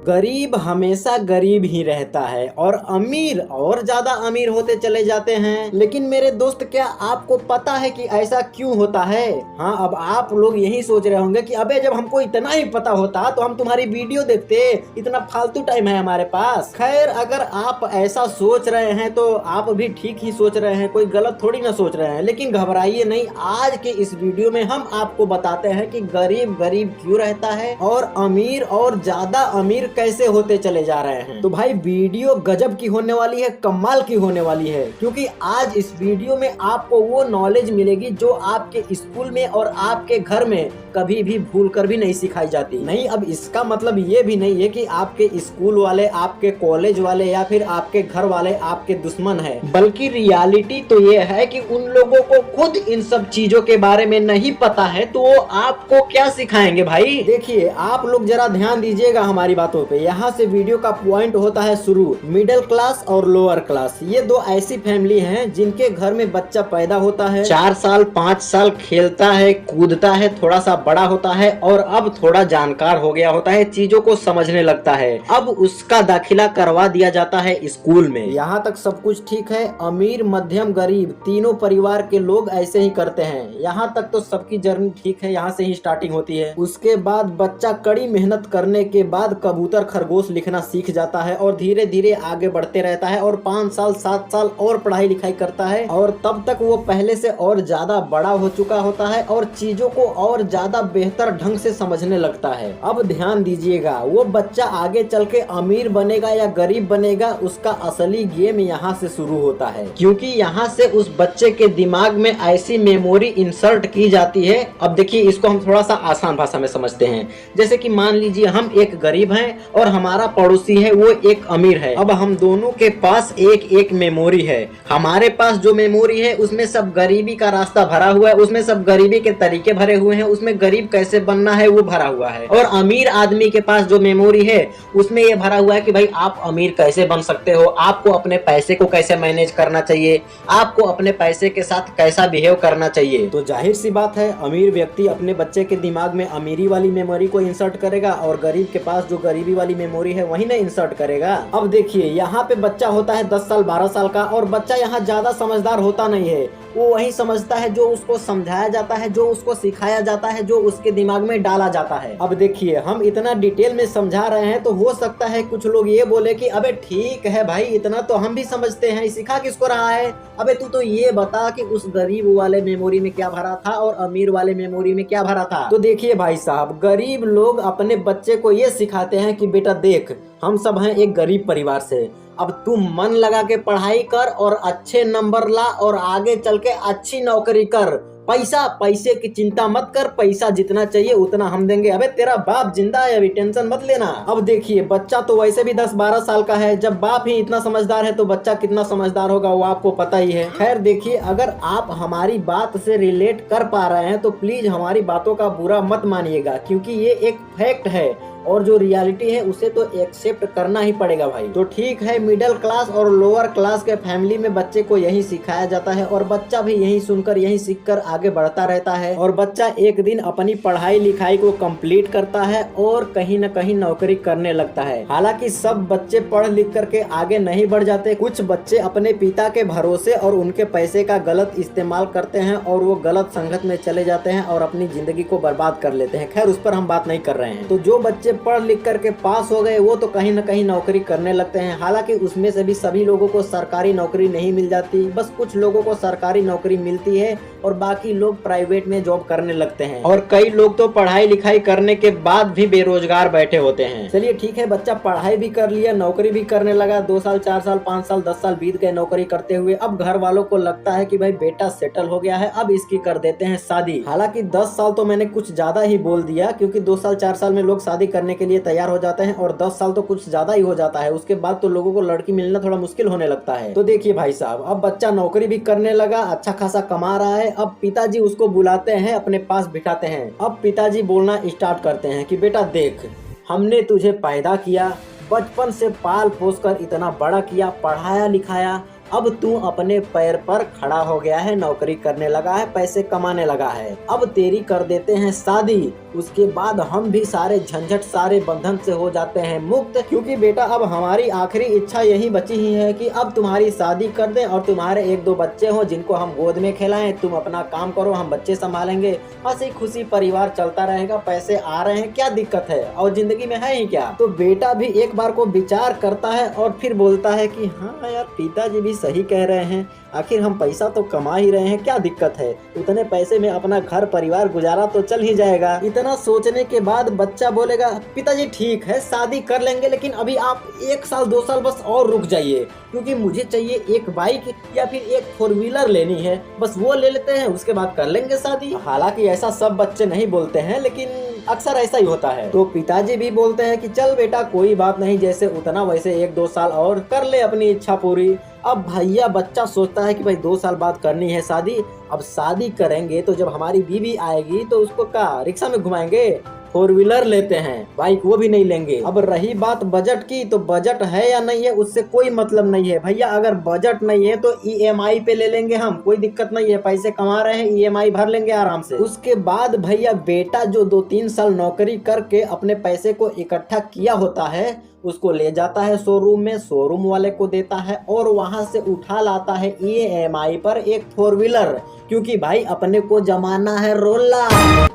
गरीब हमेशा गरीब ही रहता है और अमीर और ज्यादा अमीर होते चले जाते हैं। लेकिन मेरे दोस्त, क्या आपको पता है कि ऐसा क्यों होता है? हाँ, अब आप लोग यही सोच रहे होंगे कि अबे जब हमको इतना ही पता होता तो हम तुम्हारी वीडियो देखते, इतना फालतू टाइम है हमारे पास। खैर, अगर आप ऐसा सोच रहे हैं तो आप भी ठीक ही सोच रहे हैं, कोई गलत थोड़ी ना सोच रहे हैं। लेकिन घबराइए नहीं, आज के इस वीडियो में हम आपको बताते हैं कि गरीब गरीब क्यों रहता है और अमीर और ज्यादा अमीर कैसे होते चले जा रहे हैं। तो भाई, वीडियो गजब की होने वाली है, कमाल की होने वाली है, क्योंकि आज इस वीडियो में आपको वो नॉलेज मिलेगी जो आपके स्कूल में और आपके घर में कभी भी भूल कर भी नहीं सिखाई जाती। नहीं, अब इसका मतलब ये भी नहीं है कि आपके स्कूल वाले, आपके कॉलेज वाले या फिर आपके घर वाले आपके दुश्मन है, बल्कि रियलिटी तो ये है कि उन लोगों को खुद इन सब चीजों के बारे में नहीं पता है, तो वो आपको क्या सिखाएंगे भाई। देखिए, आप लोग जरा ध्यान दीजिएगा हमारी बातों पे। यहाँ से वीडियो का पॉइंट होता है शुरू। मिडिल क्लास और लोअर क्लास, ये दो ऐसी फैमिली हैं जिनके घर में बच्चा पैदा होता है, 4 साल 5 साल खेलता है, कूदता है, थोड़ा सा बड़ा होता है और अब थोड़ा जानकार हो गया होता है, चीजों को समझने लगता है। अब उसका दाखिला करवा दिया जाता है स्कूल में। यहाँ तक सब कुछ ठीक है। अमीर, मध्यम, गरीब, तीनों परिवार के लोग ऐसे ही करते हैं। यहाँ तक तो सबकी जर्नी ठीक है, यहाँ से ही स्टार्टिंग होती है। उसके बाद बच्चा कड़ी मेहनत करने के बाद कबूतर खरगोश लिखना सीख जाता है और धीरे धीरे आगे बढ़ते रहता है और 5 साल 7 साल और पढ़ाई लिखाई करता है और तब तक वो पहले से और ज्यादा बड़ा हो चुका होता है और चीजों को और ज्यादा बेहतर ढंग से समझने लगता है। अब ध्यान दीजिएगा, वो बच्चा आगे चल के अमीर बनेगा या गरीब बनेगा, उसका असली गेम यहाँ से शुरू होता है, क्योंकि यहाँ से उस बच्चे के दिमाग में ऐसी मेमोरी इंसर्ट की जाती है। अब देखिए, इसको हम थोड़ा सा आसान भाषा में समझते हैं। जैसे कि मान लीजिए हम एक गरीब हैं और हमारा पड़ोसी है वो एक अमीर है। अब हम दोनों के पास एक एक मेमोरी है। हमारे पास जो मेमोरी है उसमें सब गरीबी का रास्ता भरा हुआ है, उसमें सब गरीबी के तरीके भरे हुए हैं, उसमें गरीब कैसे बनना है वो भरा हुआ है। और अमीर आदमी के पास जो मेमोरी है उसमें ये भरा हुआ है कि भाई आप अमीर कैसे बन सकते हो, आपको अपने पैसे को कैसे मैनेज करना चाहिए, आपको अपने पैसे के साथ कैसा बिहेव करना चाहिए। तो जाहिर सी बात है, अमीर व्यक्ति अपने बच्चे के दिमाग में अमीरी वाली मेमोरी को इंसर्ट करेगा और गरीब के पास जो गरीबी वाली मेमोरी है वही ना इंसर्ट करेगा। अब देखिए, यहाँ पे बच्चा होता है 10 साल 12 साल का और बच्चा यहाँ ज्यादा समझदार होता नहीं है। वो वही समझता है जो उसको समझाया जाता है, जो उसको सिखाया जाता है, जो उसके दिमाग में डाला जाता है। अब देखिए, हम इतना डिटेल में समझा रहे हैं तो हो सकता है कुछ लोग ये बोले कि अबे ठीक है भाई, इतना तो हम भी समझते हैं, सिखा किसको रहा है? अबे तू तो ये बता कि उस गरीब वाले मेमोरी में क्या भरा था और अमीर वाले मेमोरी में क्या भरा था। तो देखिए भाई साहब, गरीब लोग अपने बच्चे को ये सिखाते हैं कि बेटा देख, हम सब हैं एक गरीब परिवार से, अब तू मन लगा के पढ़ाई कर और अच्छे नंबर ला और आगे चल के अच्छी नौकरी कर, पैसे की चिंता मत कर, पैसा जितना चाहिए उतना हम देंगे, अबे तेरा बाप जिंदा है, अभी टेंशन मत लेना। अब देखिए, बच्चा तो वैसे भी 10-12 साल का है, जब बाप ही इतना समझदार है तो बच्चा कितना समझदार होगा वो आपको पता ही है। खैर देखिए, अगर आप हमारी बात से रिलेट कर पा रहे हैं तो प्लीज हमारी बातों का बुरा मत मानिएगा, क्योंकि ये एक फैक्ट है और जो रियलिटी है उसे तो एक्सेप्ट करना ही पड़ेगा भाई। तो ठीक है, मिडिल क्लास और लोअर क्लास के फैमिली में बच्चे को यही सिखाया जाता है और बच्चा भी यही सुनकर यही सीखकर आगे बढ़ता रहता है और बच्चा एक दिन अपनी पढ़ाई लिखाई को कंप्लीट करता है और कहीं न कहीं नौकरी करने लगता है। हालांकि सब बच्चे पढ़ लिख करके आगे नहीं बढ़ जाते, कुछ बच्चे अपने पिता के भरोसे और उनके पैसे का गलत इस्तेमाल करते हैं और वो गलत संगत में चले जाते हैं और अपनी जिंदगी को बर्बाद कर लेते हैं। खैर, उस पर हम बात नहीं कर रहे हैं। तो जो बच्चे पढ़ लिख करके पास हो गए वो तो कहीं न कहीं नौकरी करने लगते हैं। हालांकि उसमें से भी सभी लोगों को सरकारी नौकरी नहीं मिल जाती, बस कुछ लोगों को सरकारी नौकरी मिलती है और बाकी लोग प्राइवेट में जॉब करने लगते हैं और कई लोग तो पढ़ाई लिखाई करने के बाद भी बेरोजगार बैठे होते हैं। चलिए ठीक है, बच्चा पढ़ाई भी कर लिया, नौकरी भी करने लगा, 2 साल 4 साल 5 साल 10 साल बीत गए नौकरी करते हुए। अब घर वालों को लगता है कि भाई बेटा सेटल हो गया है, अब इसकी कर देते हैं शादी। हालांकि 10 साल तो मैंने कुछ ज्यादा ही बोल दिया, क्योंकि 2 साल 4 साल में लोग शादी करने के लिए तैयार हो जाते हैं और 10 साल तो कुछ ज्यादा ही हो जाता है। उसके बाद तो लोगों को लड़की मिलना थोड़ा मुश्किल होने लगता है। तो देखिए भाई साहब, अब बच्चा नौकरी भी करने लगा, अच्छा खासा कमा रहा है। अब पिताजी उसको बुलाते हैं, अपने पास बिठाते हैं। अब पिताजी बोलना स्टार्ट करते हैं कि बेटा देख, हमने तुझे पैदा किया, बचपन से पाल पोस कर इतना बड़ा किया, पढ़ाया लिखाया, अब तू अपने पैर पर खड़ा हो गया है, नौकरी करने लगा है, पैसे कमाने लगा है, अब तेरी कर देते हैं शादी उसके बाद हम भी सारे झंझट सारे बंधन से हो जाते हैं मुक्त। क्योंकि बेटा अब हमारी आखिरी इच्छा यही बची ही है कि अब तुम्हारी शादी कर दें और तुम्हारे 1-2 बच्चे हों जिनको हम गोद में खिलाएं। तुम अपना काम करो, हम बच्चे संभालेंगे, हंसी खुशी परिवार चलता रहेगा, पैसे आ रहे हैं, क्या दिक्कत है, और जिंदगी में है ही क्या। तो बेटा भी एक बार को विचार करता है और फिर बोलता है कि हाँ यार, पिताजी भी सही कह रहे हैं, आखिर हम पैसा तो कमा ही रहे हैं, क्या दिक्कत है, उतने पैसे में अपना घर परिवार गुजारा तो चल ही जाएगा। इतना सोचने के बाद बच्चा बोलेगा, पिताजी ठीक है शादी कर लेंगे, लेकिन अभी आप 1 साल 2 साल बस और रुक जाइए, क्योंकि मुझे चाहिए एक बाइक या फिर एक 4 व्हीलर लेनी है, बस वो ले लेते हैं, उसके बाद कर लेंगे शादी। हालांकि ऐसा सब बच्चे नहीं बोलते हैं, लेकिन अक्सर ऐसा ही होता है। तो पिताजी भी बोलते हैं कि चल बेटा कोई बात नहीं, जैसे उतना वैसे 1-2 साल और कर ले अपनी इच्छा पूरी। अब भैया बच्चा सोचता है कि भाई 2 साल बाद करनी है शादी, अब शादी करेंगे तो जब हमारी बीवी आएगी तो उसको क्या रिक्शा में घुमाएंगे, 4 व्हीलर लेते हैं, बाइक वो भी नहीं लेंगे। अब रही बात बजट की, तो बजट है या नहीं है उससे कोई मतलब नहीं है भैया, अगर बजट नहीं है तो EMI पे ले लेंगे हम, कोई दिक्कत नहीं है, पैसे कमा रहे हैं, EMI भर लेंगे आराम से। उसके बाद भैया बेटा जो 2-3 साल नौकरी करके अपने पैसे को इकट्ठा किया होता है उसको ले जाता है शोरूम में, शोरूम वाले को देता है और वहां से उठा लाता है EMI पर एक 4 व्हीलर, क्योंकि भाई अपने को जमाना है रोला।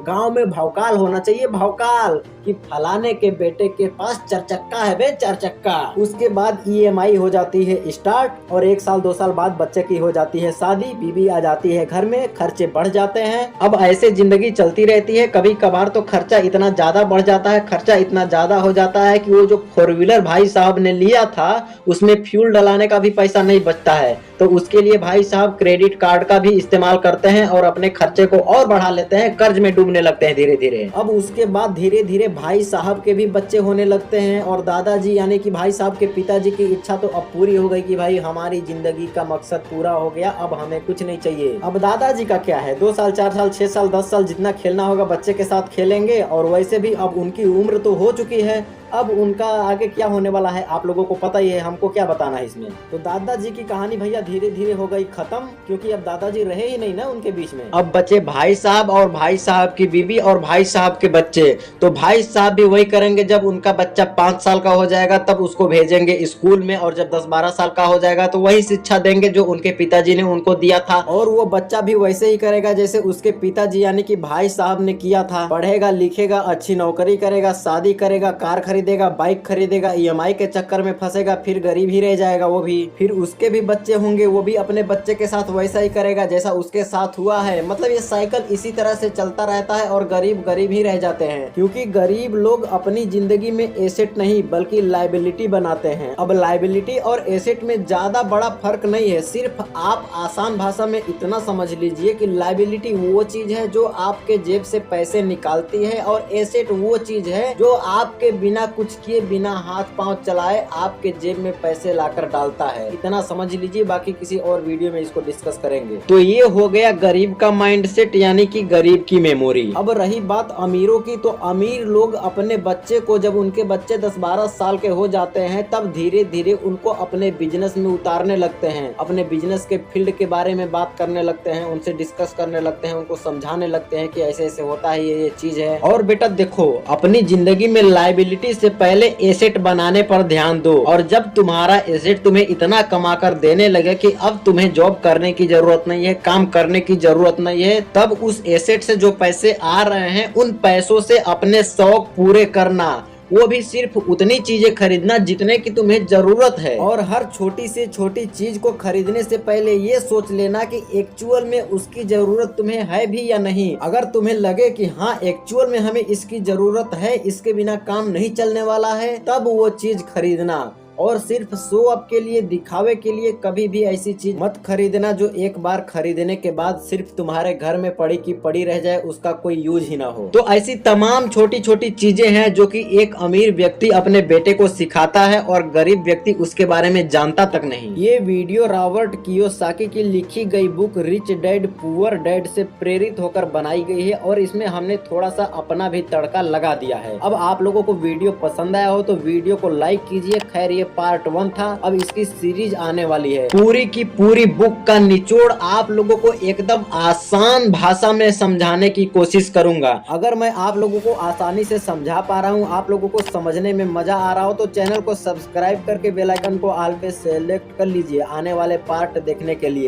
गांव में भौकाल होना चाहिए, भौकाल कि फलाने के बेटे के पास 4 चक्का है बे, 4 चक्का। उसके बाद EMI हो जाती है स्टार्ट और 1 साल 2 साल बाद बच्चे की हो जाती है शादी, बीबी आ जाती है घर में, खर्चे बढ़ जाते हैं। अब ऐसे जिंदगी चलती रहती है, कभी कभार तो खर्चा इतना ज्यादा बढ़ जाता है, खर्चा इतना ज्यादा हो जाता है कि वो जो 4 व्हीलर भाई साहब ने लिया था उसमें फ्यूल डलाने का भी पैसा नहीं बचता है, तो उसके लिए भाई साहब क्रेडिट कार्ड का भी इस्तेमाल करते हैं और अपने खर्चे को और बढ़ा लेते हैं, कर्ज में डूबने लगते हैं धीरे धीरे। अब उसके बाद धीरे धीरे भाई साहब के भी बच्चे होने लगते हैं और दादाजी यानी कि भाई साहब के पिताजी की इच्छा तो अब पूरी हो गई कि भाई हमारी जिंदगी का मकसद पूरा हो गया, अब हमें कुछ नहीं चाहिए। अब दादाजी का क्या है, 2 साल 4 साल 6 साल 10 साल जितना खेलना होगा बच्चे के साथ खेलेंगे, और वैसे भी अब उनकी उम्र तो हो चुकी है, अब उनका आगे क्या होने वाला है आप लोगों को पता ही है, हमको क्या बताना है इसमें। तो दादाजी की कहानी भैया धीरे धीरे हो गई खत्म, क्योंकि अब दादाजी रहे ही नहीं ना उनके बीच में। अब बचे भाई साहब और भाई साहब की बीवी और भाई साहब के बच्चे। तो भाई साहब भी वही करेंगे, जब उनका बच्चा 5 साल का हो जाएगा तब उसको भेजेंगे स्कूल में, और जब 10-12 साल का हो जाएगा तो वही शिक्षा देंगे जो उनके पिताजी ने उनको दिया था, और वो बच्चा भी वैसे ही करेगा जैसे उसके पिताजी यानी कि भाई साहब ने किया था। पढ़ेगा लिखेगा, अच्छी नौकरी करेगा, शादी करेगा, कार खरीदेगा, बाइक खरीदेगा, EMI के चक्कर में फंसेगा, फिर गरीब ही रह जाएगा वो भी। फिर उसके भी बच्चे होंगे, वो भी अपने बच्चे के साथ वैसा ही करेगा जैसा उसके साथ हुआ है। मतलब ये साइकिल इसी तरह से चलता रहता है और गरीब गरीब ही रह जाते हैं, क्योंकि गरीब लोग अपनी जिंदगी में एसेट नहीं बल्कि लाइबिलिटी बनाते हैं। अब लाइबिलिटी और एसेट में ज्यादा बड़ा फर्क नहीं है, सिर्फ आप आसान भाषा में इतना समझ लीजिए कि लाइबिलिटी वो चीज है जो आपके जेब से पैसे निकालती है, और एसेट वो चीज है जो आपके बिना कुछ किए बिना हाथ पांव चलाए आपके जेब में पैसे लाकर डालता है। इतना समझ लीजिए, बाकी किसी और वीडियो में इसको डिस्कस करेंगे। तो ये हो गया गरीब का माइंडसेट यानी कि गरीब की मेमोरी। अब रही बात अमीरों की, तो अमीर लोग अपने बच्चे को जब उनके बच्चे 10-12 साल के हो जाते हैं तब धीरे धीरे उनको अपने बिजनेस में उतारने लगते हैं, अपने बिजनेस के फील्ड के बारे में बात करने लगते हैं, उनसे डिस्कस करने लगते हैं, उनको समझाने लगते हैं कि ऐसे ऐसे होता है, ये चीज है। और बेटा देखो, अपनी जिंदगी में लाइबिलिटी से पहले एसेट बनाने पर ध्यान दो, और जब तुम्हारा एसेट तुम्हें इतना कमा कर देने लगे कि अब तुम्हें जॉब करने की जरूरत नहीं है, काम करने की जरूरत नहीं है, तब उस एसेट से जो पैसे आ रहे हैं उन पैसों से अपने शौक पूरे करना, वो भी सिर्फ उतनी चीजें खरीदना जितने की तुम्हें जरूरत है। और हर छोटी से छोटी चीज को खरीदने से पहले ये सोच लेना कि एक्चुअल में उसकी जरूरत तुम्हें है भी या नहीं। अगर तुम्हें लगे कि हाँ एक्चुअल में हमें इसकी जरूरत है, इसके बिना काम नहीं चलने वाला है, तब वो चीज खरीदना। और सिर्फ शो अप के लिए, दिखावे के लिए कभी भी ऐसी चीज मत खरीदना जो एक बार खरीदने के बाद सिर्फ तुम्हारे घर में पड़ी की पड़ी रह जाए, उसका कोई यूज ही ना हो। तो ऐसी तमाम छोटी छोटी चीजें हैं जो कि एक अमीर व्यक्ति अपने बेटे को सिखाता है और गरीब व्यक्ति उसके बारे में जानता तक नहीं। ये वीडियो रॉबर्ट कियोसाकी की लिखी गई book rich dad poor dad से प्रेरित होकर बनाई गई है, और इसमें हमने थोड़ा सा अपना भी तड़का लगा दिया है। अब आप लोगों को वीडियो पसंद आया हो तो वीडियो को लाइक कीजिए। खैर ये पार्ट 1 था, अब इसकी सीरीज आने वाली है। पूरी की पूरी बुक का निचोड़ आप लोगों को एकदम आसान भाषा में समझाने की कोशिश करूंगा। अगर मैं आप लोगों को आसानी से समझा पा रहा हूँ, आप लोगों को समझने में मजा आ रहा हो, तो चैनल को सब्सक्राइब करके बेल आइकन को ऑल पे सेलेक्ट कर लीजिए आने वाले पार्ट देखने के लिए।